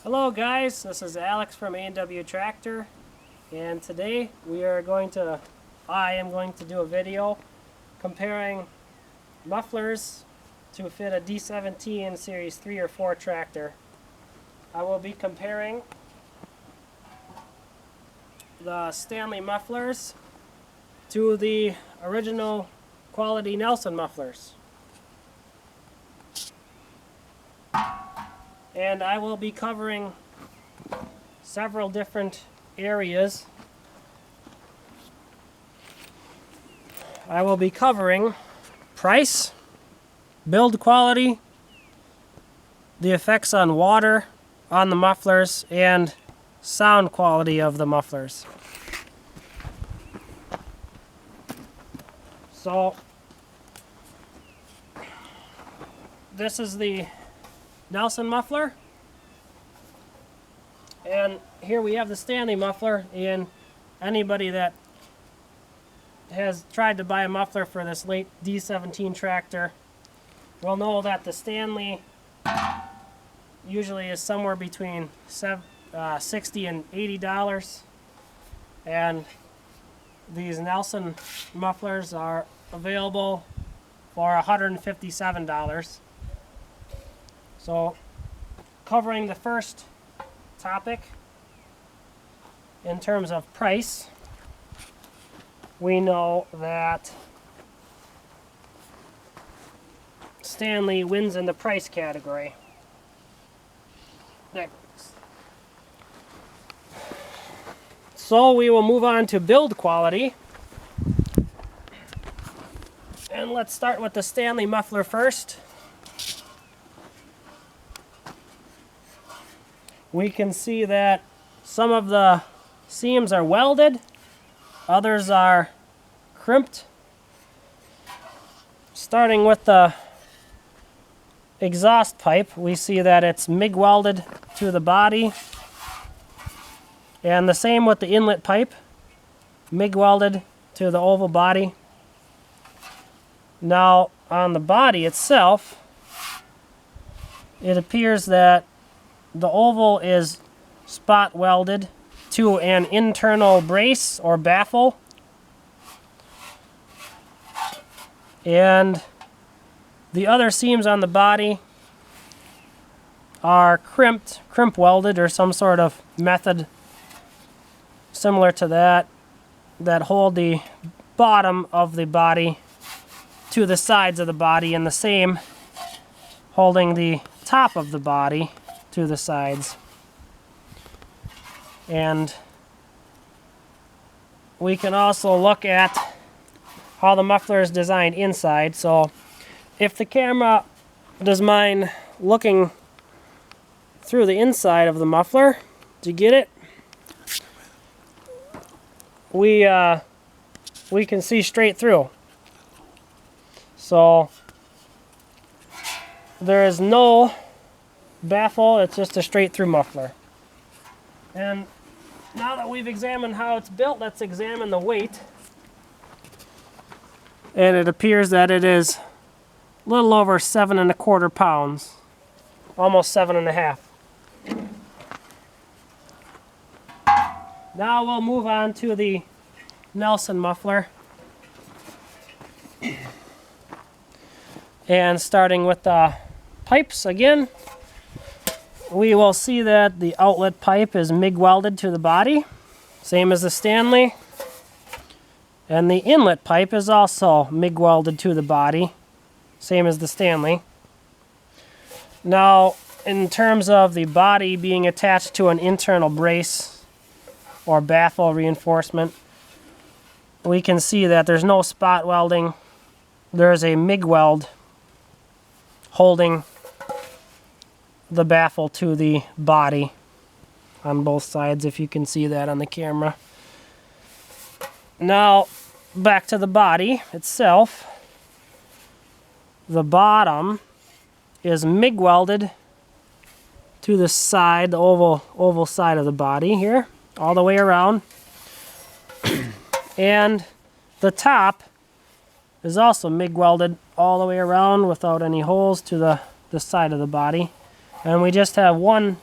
Hello guys, this is Alex from A&W Tractor, and today I am going to do a video comparing mufflers to fit a D17 Series 3 or 4 tractor. I will be comparing the Stanley mufflers to the original quality Nelson mufflers. And I will be covering several different areas. I will be covering price, build quality, the effects on water on the mufflers, and sound quality of the mufflers. So, this is the Nelson muffler, and here we have the Stanley muffler. And anybody that has tried to buy a muffler for this late D17 tractor will know that the Stanley usually is somewhere between $60 and $80, and these Nelson mufflers are available for $157. So, covering the first topic in terms of price, we know that Stanley wins in the price category. Next. So we will move on to build quality. And let's start with the Stanley muffler first. We can see that some of the seams are welded, others are crimped. Starting with the exhaust pipe, we see that it's MIG welded to the body, and the same with the inlet pipe, MIG welded to the oval body. Now on the body itself, it appears that the oval is spot welded to an internal brace or baffle, and the other seams on the body are crimp welded, or some sort of method similar to that hold the bottom of the body to the sides of the body, and the same holding the top of the body to the sides. And we can also look at how the muffler is designed inside. So if the camera does mind looking through the inside of the muffler to get it, we can see straight through. So there is no baffle, it's just a straight through muffler. And now that we've examined how it's built, let's examine the weight. And it appears that it is a little over 7¼ pounds, almost 7½. Now we'll move on to the Nelson muffler. And starting with the pipes again, we will see that the outlet pipe is MIG welded to the body, same as the Stanley. And the inlet pipe is also MIG welded to the body, same as the Stanley. Now, in terms of the body being attached to an internal brace or baffle reinforcement, we can see that there's no spot welding. There's a MIG weld holding the baffle to the body on both sides, if you can see that on the camera. Now, back to the body itself. The bottom is MIG welded to the side, the oval side of the body here, all the way around. And the top is also MIG welded all the way around without any holes to the side of the body. And we just have one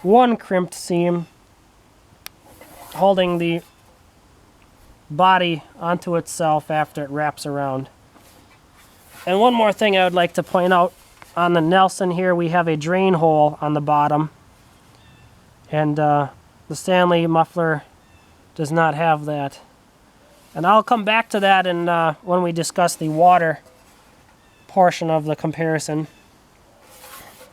one crimped seam holding the body onto itself after it wraps around. And one more thing I would like to point out, on the Nelson here we have a drain hole on the bottom, and the Stanley muffler does not have that. And I'll come back to that in, when we discuss the water portion of the comparison.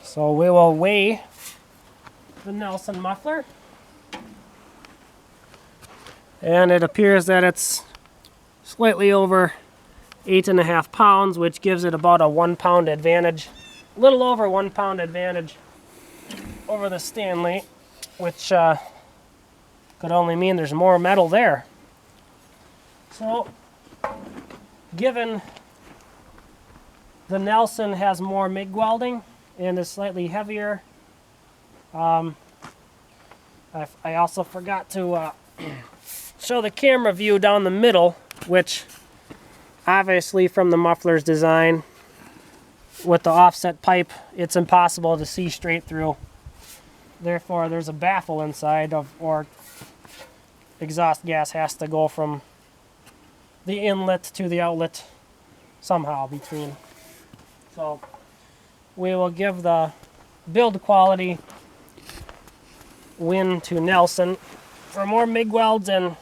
So we will weigh the Nelson muffler. And it appears that it's slightly over 8.5 pounds, which gives it about a 1 pound advantage. A little over 1 pound advantage over the Stanley, which could only mean there's more metal there. So, given the Nelson has more MIG welding and is slightly heavier, I also forgot to show the camera view down the middle, which obviously from the muffler's design with the offset pipe, it's impossible to see straight through. Therefore, there's a baffle inside or exhaust gas has to go from the inlet to the outlet somehow between. So we will give the build quality win to Nelson for more MIG welds and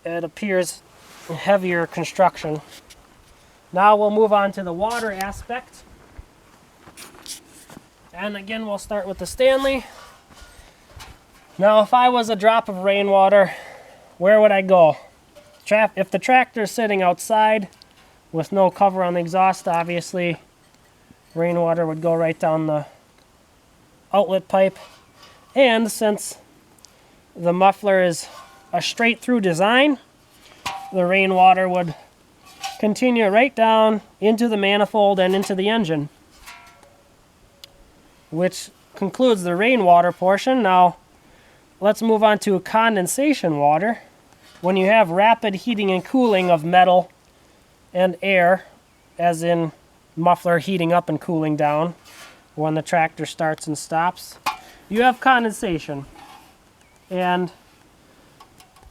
it appears heavier construction. Now we'll move on to the water aspect. And again, we'll start with the Stanley. Now, if I was a drop of rainwater, where would I go? If the tractor's sitting outside with no cover on the exhaust, obviously rainwater would go right down the outlet pipe. And since the muffler is a straight through design, the rainwater would continue right down into the manifold and into the engine, which concludes the rainwater portion. Now let's move on to condensation water. When you have rapid heating and cooling of metal and air, as in muffler heating up and cooling down when the tractor starts and stops, you have condensation. And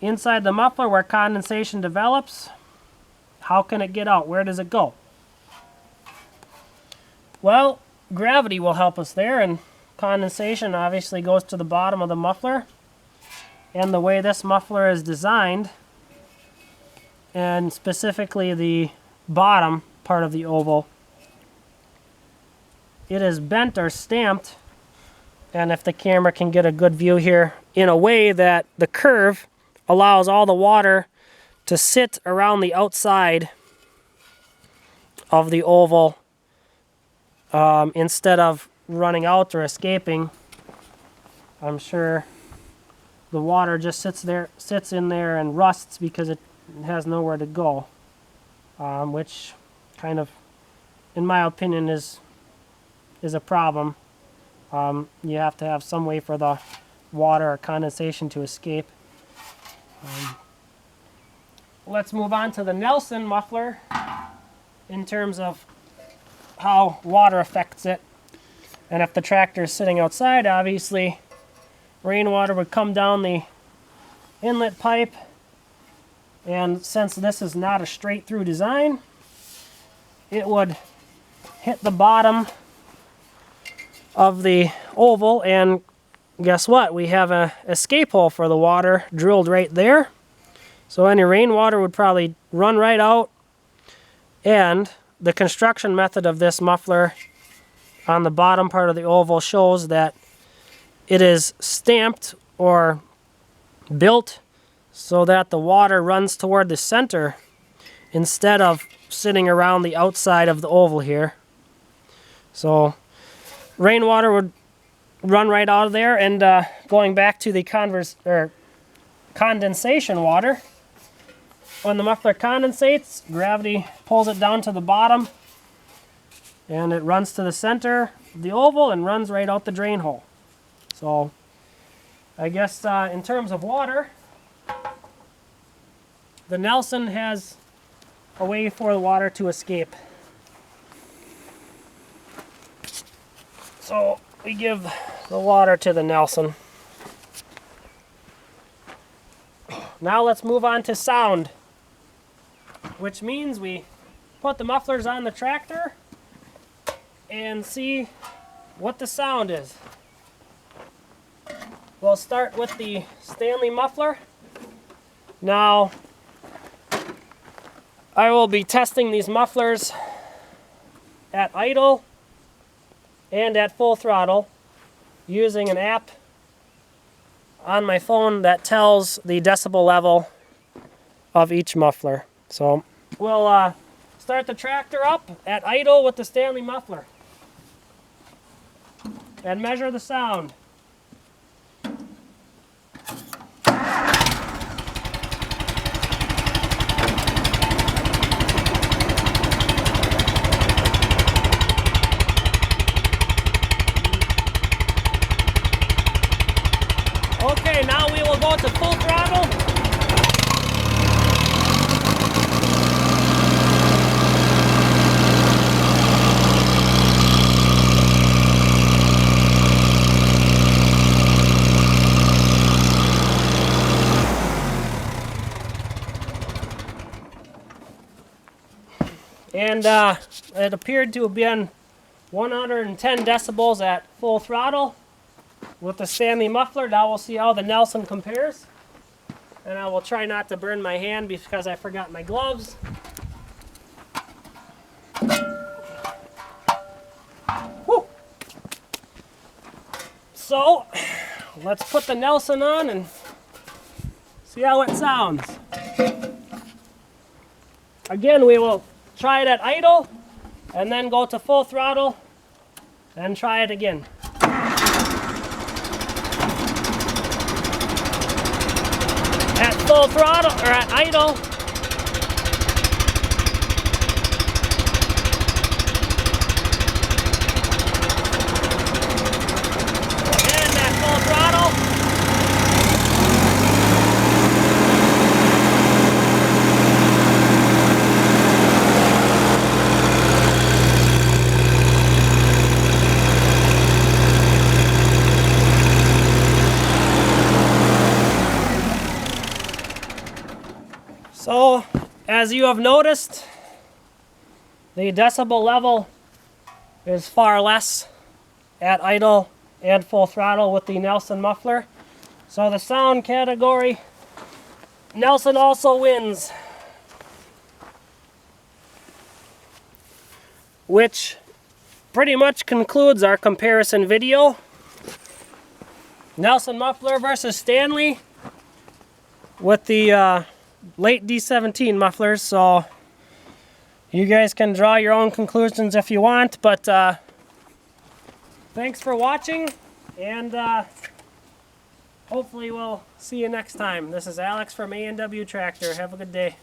inside the muffler where condensation develops, how can it get out? Where does it go? Well, gravity will help us there, and condensation obviously goes to the bottom of the muffler. And the way this muffler is designed, and specifically the bottom part of the oval, it is bent or stamped, and if the camera can get a good view here, in a way that the curve allows all the water to sit around the outside of the oval instead of running out or escaping. I'm sure the water just sits in there and rusts because it has nowhere to go, which kind of, in my opinion, is a problem. You have to have some way for the water or condensation to escape. Let's move on to the Nelson muffler in terms of how water affects it. And if the tractor is sitting outside, obviously rainwater would come down the inlet pipe, and since this is not a straight through design, it would hit the bottom of the oval, and guess what? We have an escape hole for the water drilled right there. So any rainwater would probably run right out, and the construction method of this muffler on the bottom part of the oval shows that it is stamped or built so that the water runs toward the center instead of sitting around the outside of the oval here. So rainwater would run right out of there, and going back to the condensation water, when the muffler condensates, gravity pulls it down to the bottom and it runs to the center of the oval and runs right out the drain hole. So I guess in terms of water, the Nelson has a way for the water to escape. So we give the water to the Nelson. Now let's move on to sound, which means we put the mufflers on the tractor and see what the sound is. We'll start with the Stanley muffler. Now, I will be testing these mufflers at idle and at full throttle using an app on my phone that tells the decibel level of each muffler. So we'll start the tractor up at idle with the Stanley muffler and measure the sound. Okay, now we will go to full throttle. And it appeared to have been 110 decibels at full throttle with the Stanley muffler. Now we'll see how the Nelson compares. And I will try not to burn my hand because I forgot my gloves. Woo. So, let's put the Nelson on and see how it sounds. Again, we will try it at idle and then go to full throttle and try it again. At full throttle, or at idle, and at full throttle. So, as you have noticed, the decibel level is far less at idle and full throttle with the Nelson muffler. So the sound category, Nelson also wins. Which pretty much concludes our comparison video. Nelson muffler versus Stanley with the late D17 mufflers, so you guys can draw your own conclusions if you want, but thanks for watching, and hopefully we'll see you next time. This is Alex from A&W Tractor. Have a good day.